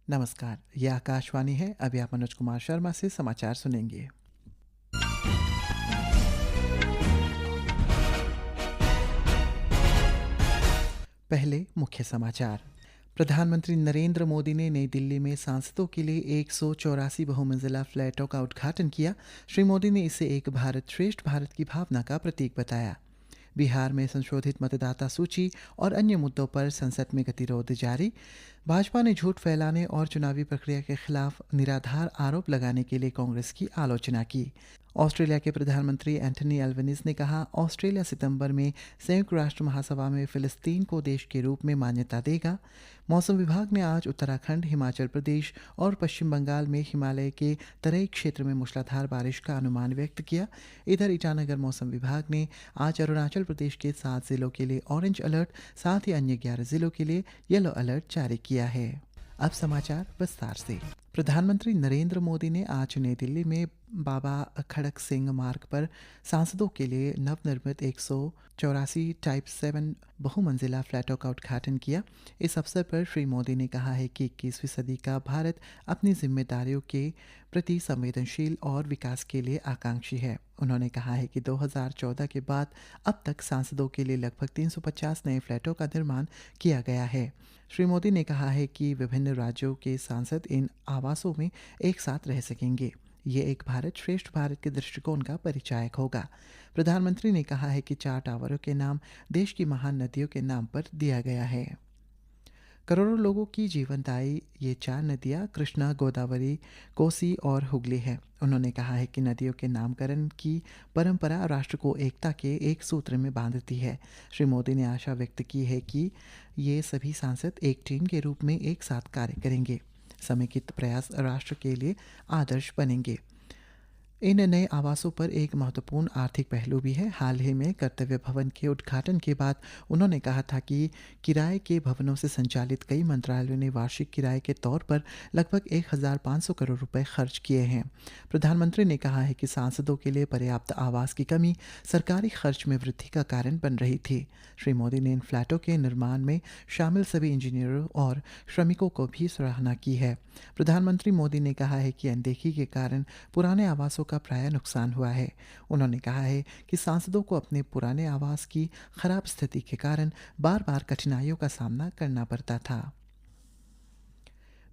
नमस्कार, ये आकाशवाणी है। अभी आप मनोज कुमार शर्मा से समाचार सुनेंगे। पहले मुख्य समाचार। प्रधानमंत्री नरेंद्र मोदी ने नई दिल्ली में सांसदों के लिए 184 बहुमंजिला फ्लैटों का उद्घाटन किया। श्री मोदी ने इसे एक भारत श्रेष्ठ भारत की भावना का प्रतीक बताया। बिहार में संशोधित मतदाता सूची और अन्य मुद्दों पर संसद में गतिरोध जारी। भाजपा ने झूठ फैलाने और चुनावी प्रक्रिया के खिलाफ निराधार आरोप लगाने के लिए कांग्रेस की आलोचना की। ऑस्ट्रेलिया के प्रधानमंत्री एंथनी अल्बनीज ने कहा, ऑस्ट्रेलिया सितंबर में संयुक्त राष्ट्र महासभा में फिलिस्तीन को देश के रूप में मान्यता देगा। मौसम विभाग ने आज उत्तराखंड, हिमाचल प्रदेश और पश्चिम बंगाल में हिमालय के तराई क्षेत्र में मूसलाधार बारिश का अनुमान व्यक्त किया। इधर ईटानगर मौसम विभाग ने आज अरुणाचल प्रदेश के 7 जिलों के लिए ऑरेंज अलर्ट, साथ ही अन्य 11 जिलों के लिए येलो अलर्ट जारी किया है। अब समाचार विस्तार से। प्रधानमंत्री नरेंद्र मोदी ने आज नई दिल्ली में बाबा खड़क सिंह मार्ग पर सांसदों के लिए नवनिर्मित 184 टाइप 7 बहुमंजिला फ्लैटों का उद्घाटन किया। इस अवसर पर श्री मोदी ने कहा है कि 21वीं सदी का भारत अपनी जिम्मेदारियों के प्रति संवेदनशील और विकास के लिए आकांक्षी है। उन्होंने कहा है कि 2014 के बाद अब तक सांसदों के लिए लगभग 350 नए फ्लैटों का निर्माण किया गया है। श्री मोदी ने कहा है कि विभिन्न राज्यों के सांसद इन आवासों में एक साथ रह सकेंगे। ये एक भारत श्रेष्ठ भारत के दृष्टिकोण का परिचायक होगा। प्रधानमंत्री ने कहा है कि 4 टावरों के नाम देश की महान नदियों के नाम पर दिया गया है। करोड़ों लोगों की जीवनदायी ये 4 नदियाँ कृष्णा, गोदावरी, कोसी और हुगली है। उन्होंने कहा है कि नदियों के नामकरण की परंपरा राष्ट्र को एकता के एक सूत्र में बांधती है। श्री मोदी ने आशा व्यक्त की है कि ये सभी सांसद एक टीम के रूप में एक साथ कार्य करेंगे। समेकित प्रयास राष्ट्र के लिए आदर्श बनेंगे। इन नए आवासों पर एक महत्वपूर्ण आर्थिक पहलू भी है। हाल ही में कर्तव्य भवन के उद्घाटन के बाद उन्होंने कहा था कि किराए के भवनों से संचालित कई मंत्रालयों ने वार्षिक किराए के तौर पर लगभग 1500 करोड़ रुपए खर्च किए हैं। प्रधानमंत्री ने कहा है कि सांसदों के लिए पर्याप्त आवास की कमी सरकारी खर्च में वृद्धि का कारण बन रही थी। श्री मोदी ने इन फ्लैटों के निर्माण में शामिल सभी इंजीनियरों और श्रमिकों को भी सराहना की है। प्रधानमंत्री मोदी ने कहा है कि अनदेखी के कारण पुराने आवासों का प्राय नुकसान हुआ है। उन्होंने कहा है कि सांसदों को अपने पुराने आवास की खराब स्थिति के कारण बार बार कठिनाइयों का सामना करना पड़ता था।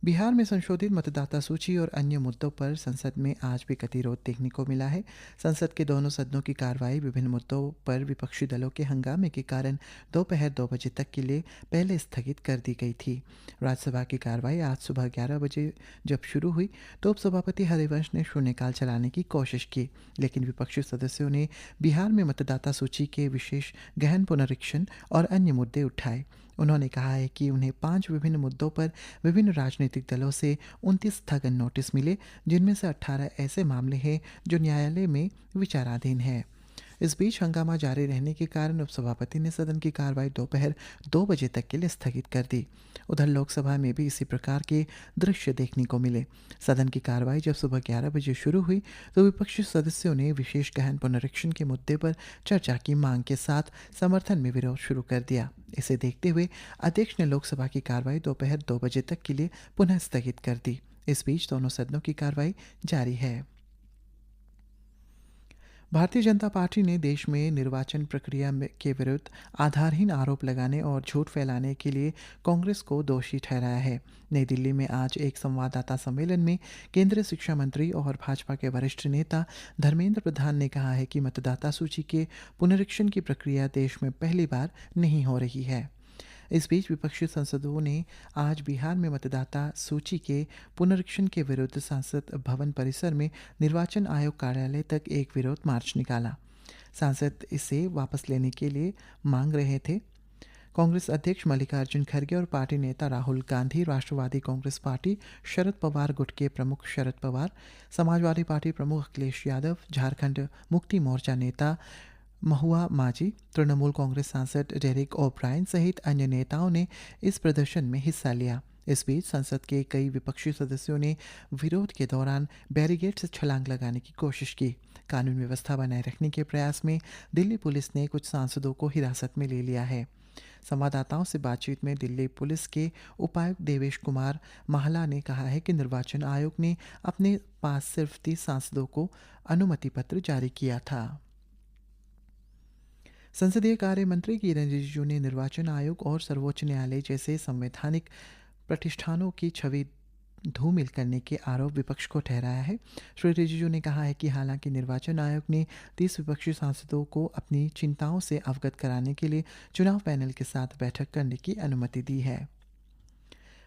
बिहार में संशोधित मतदाता सूची और अन्य मुद्दों पर संसद में आज भी गतिरोध देखने को मिला है। संसद के दोनों सदनों की कार्रवाई विभिन्न मुद्दों पर विपक्षी दलों के हंगामे के कारण दोपहर 2 बजे तक के लिए पहले स्थगित कर दी गई थी। राज्यसभा की कार्रवाई आज सुबह 11 बजे जब शुरू हुई तो उपसभापति हरिवंश ने शून्यकाल चलाने की कोशिश की, लेकिन विपक्षी सदस्यों ने बिहार में मतदाता सूची के विशेष गहन पुनरीक्षण और अन्य मुद्दे उठाए। उन्होंने कहा है कि उन्हें 5 विभिन्न मुद्दों पर विभिन्न राजनीतिक दलों से 29 स्थगन नोटिस मिले, जिनमें से 18 ऐसे मामले हैं जो न्यायालय में विचाराधीन हैं। इस बीच हंगामा जारी रहने के कारण उपसभापति ने सदन की कार्रवाई दोपहर 2 बजे तक के लिए स्थगित कर दी। उधर लोकसभा में भी इसी प्रकार के दृश्य देखने को मिले। सदन की कार्रवाई जब सुबह 11 बजे शुरू हुई तो विपक्षी सदस्यों ने विशेष गहन पुनरीक्षण के मुद्दे पर चर्चा की मांग के साथ समर्थन में विरोध शुरू कर दिया। इसे देखते हुए अध्यक्ष ने लोकसभा की कार्रवाई दोपहर 2 बजे तक के लिए पुनः स्थगित कर दी। इस बीच दोनों सदनों की कार्रवाई जारी है। भारतीय जनता पार्टी ने देश में निर्वाचन प्रक्रिया के विरुद्ध आधारहीन आरोप लगाने और झूठ फैलाने के लिए कांग्रेस को दोषी ठहराया है। नई दिल्ली में आज एक संवाददाता सम्मेलन में केंद्रीय शिक्षा मंत्री और भाजपा के वरिष्ठ नेता धर्मेंद्र प्रधान ने कहा है कि मतदाता सूची के पुनरीक्षण की प्रक्रिया देश में पहली बार नहीं हो रही है। इस बीच विपक्षी सांसदों ने आज बिहार में मतदाता सूची के पुनरीक्षण के विरुद्ध संसद भवन परिसर में निर्वाचन आयोग कार्यालय तक एक विरोध मार्च निकाला। सांसद इसे वापस लेने के लिए मांग रहे थे। कांग्रेस अध्यक्ष मल्लिकार्जुन खड़गे और पार्टी नेता राहुल गांधी, राष्ट्रवादी कांग्रेस पार्टी शरद पवार गुट के प्रमुख शरद पवार, समाजवादी पार्टी प्रमुख अखिलेश यादव, झारखंड मुक्ति मोर्चा नेता महुआ माझी, तृणमूल कांग्रेस सांसद डेरिक ओब्रायन सहित अन्य नेताओं ने इस प्रदर्शन में हिस्सा लिया। इस बीच संसद के कई विपक्षी सदस्यों ने विरोध के दौरान बैरिकेड से छलांग लगाने की कोशिश की। कानून व्यवस्था बनाए रखने के प्रयास में दिल्ली पुलिस ने कुछ सांसदों को हिरासत में ले लिया है। संवाददाताओं से बातचीत में दिल्ली पुलिस के उपायुक्त देवेश कुमार महला ने कहा है कि निर्वाचन आयोग ने अपने पास सिर्फ 30 सांसदों को अनुमति पत्र जारी किया था। संसदीय कार्य मंत्री किरेन रिजिजू ने निर्वाचन आयोग और सर्वोच्च न्यायालय जैसे संवैधानिक प्रतिष्ठानों की छवि धूमिल करने के आरोप विपक्ष को ठहराया है। श्री रिजिजू ने कहा है कि हालांकि निर्वाचन आयोग ने 30 विपक्षी सांसदों को अपनी चिंताओं से अवगत कराने के लिए चुनाव पैनल के साथ बैठक करने की अनुमति दी है।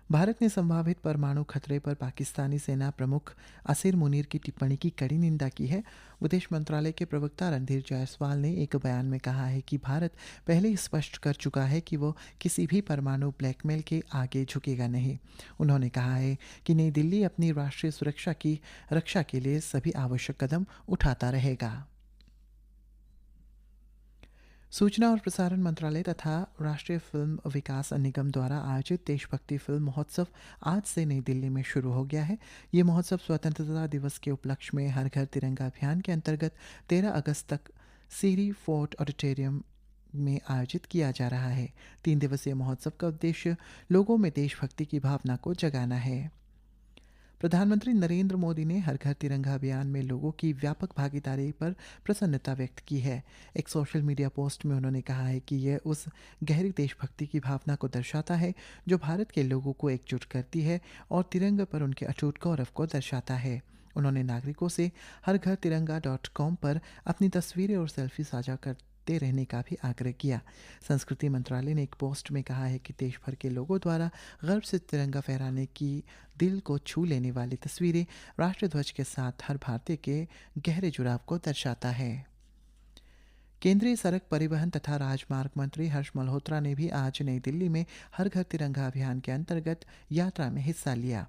भारत ने संभावित परमाणु खतरे पर पाकिस्तानी सेना प्रमुख असीर मुनीर की टिप्पणी की कड़ी निंदा की है। विदेश मंत्रालय के प्रवक्ता रणधीर जायसवाल ने एक बयान में कहा है कि भारत पहले ही स्पष्ट कर चुका है कि वो किसी भी परमाणु ब्लैकमेल के आगे झुकेगा नहीं। उन्होंने कहा है कि नई दिल्ली अपनी राष्ट्रीय सुरक्षा की रक्षा के लिए सभी आवश्यक कदम उठाता रहेगा। सूचना और प्रसारण मंत्रालय तथा राष्ट्रीय फिल्म विकास निगम द्वारा आयोजित देशभक्ति फिल्म महोत्सव आज से नई दिल्ली में शुरू हो गया है। ये महोत्सव स्वतंत्रता दिवस के उपलक्ष्य में हर घर तिरंगा अभियान के अंतर्गत 13 अगस्त तक सीरी फोर्ट ऑडिटोरियम में आयोजित किया जा रहा है। 3 दिवसीय महोत्सव का उद्देश्य लोगों में देशभक्ति की भावना को जगाना है। प्रधानमंत्री नरेंद्र मोदी ने हर घर तिरंगा अभियान में लोगों की व्यापक भागीदारी पर प्रसन्नता व्यक्त की है। एक सोशल मीडिया पोस्ट में उन्होंने कहा है कि यह उस गहरी देशभक्ति की भावना को दर्शाता है जो भारत के लोगों को एकजुट करती है और तिरंगे पर उनके अटूट गौरव को दर्शाता है। उन्होंने नागरिकों से हरघरतिरंगा.com पर अपनी तस्वीरें और सेल्फी साझा करते रहने का भी आग्रह किया। संस्कृति मंत्रालय ने एक पोस्ट में कहा है कि देश भर के लोगों द्वारा गर्व से तिरंगा फहराने की दिल को छू लेने वाली तस्वीरें राष्ट्रीय ध्वज के साथ हर भारतीय के गहरे जुड़ाव को दर्शाता है। केंद्रीय सड़क परिवहन तथा राजमार्ग मंत्री हर्ष मल्होत्रा ने भी आज नई दिल्ली में हर घर तिरंगा अभियान के अंतर्गत यात्रा में हिस्सा लिया।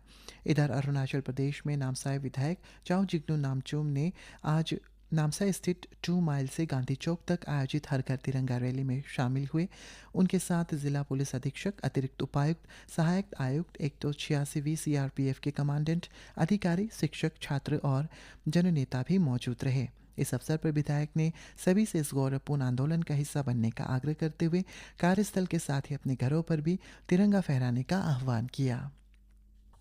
इधर अरुणाचल प्रदेश में नामसाई विधायक चाउ जिग्नू नामचुम ने आज नामसाई स्थित 2 माइल से गांधी चौक तक आयोजित हर घर तिरंगा रैली में शामिल हुए। उनके साथ जिला पुलिस अधीक्षक, अतिरिक्त उपायुक्त, सहायक आयुक्त, 186वीं सीआरपीएफ के कमांडेंट, अधिकारी, शिक्षक, छात्र और जननेता भी मौजूद रहे। इस अवसर पर विधायक ने सभी से इस गौरवपूर्ण आंदोलन का हिस्सा बनने का आग्रह करते हुए कार्यस्थल के साथ ही अपने घरों पर भी तिरंगा फहराने का आह्वान किया।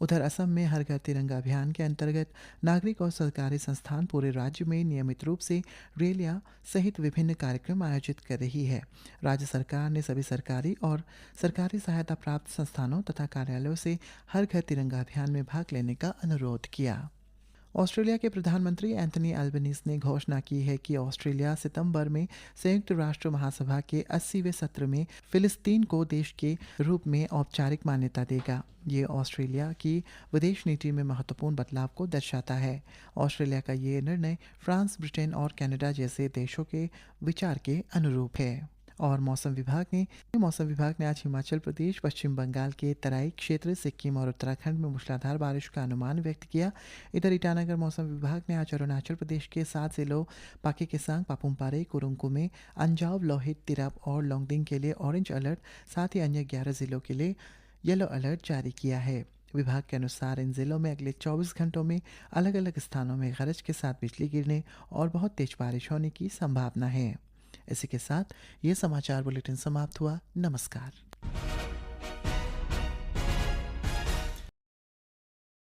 उधर असम में हर घर तिरंगा अभियान के अंतर्गत नागरिक और सरकारी संस्थान पूरे राज्य में नियमित रूप से रैलियां सहित विभिन्न कार्यक्रम आयोजित कर रही है। राज्य सरकार ने सभी सरकारी और सरकारी सहायता प्राप्त संस्थानों तथा कार्यालयों से हर घर तिरंगा अभियान में भाग लेने का अनुरोध किया। ऑस्ट्रेलिया के प्रधानमंत्री एंथनी अल्बनीज ने घोषणा की है कि ऑस्ट्रेलिया सितंबर में संयुक्त राष्ट्र महासभा के 80वें सत्र में फिलिस्तीन को देश के रूप में औपचारिक मान्यता देगा। ये ऑस्ट्रेलिया की विदेश नीति में महत्वपूर्ण बदलाव को दर्शाता है। ऑस्ट्रेलिया का ये निर्णय फ्रांस, ब्रिटेन और कनाडा जैसे देशों के विचार के अनुरूप है। और मौसम विभाग ने आज हिमाचल प्रदेश, पश्चिम बंगाल के तराई क्षेत्र, सिक्किम और उत्तराखंड में मूसलाधार बारिश का अनुमान व्यक्त किया। इधर ईटानगर मौसम विभाग ने आज अरुणाचल प्रदेश के 7 जिलों पाके केसांग, पापुमपारे, कुरुंग, अंजाव, लोहित, तिरप और लोंगडिंग के लिए ऑरेंज अलर्ट, साथ ही अन्य 11 जिलों के लिए येलो अलर्ट जारी किया है। विभाग के अनुसार इन जिलों में अगले 24 घंटों में अलग अलग स्थानों में गरज के साथ बिजली गिरने और बहुत तेज बारिश होने की संभावना है। इसी के साथ ये समाचार बुलेटिन समाप्त हुआ। नमस्कार।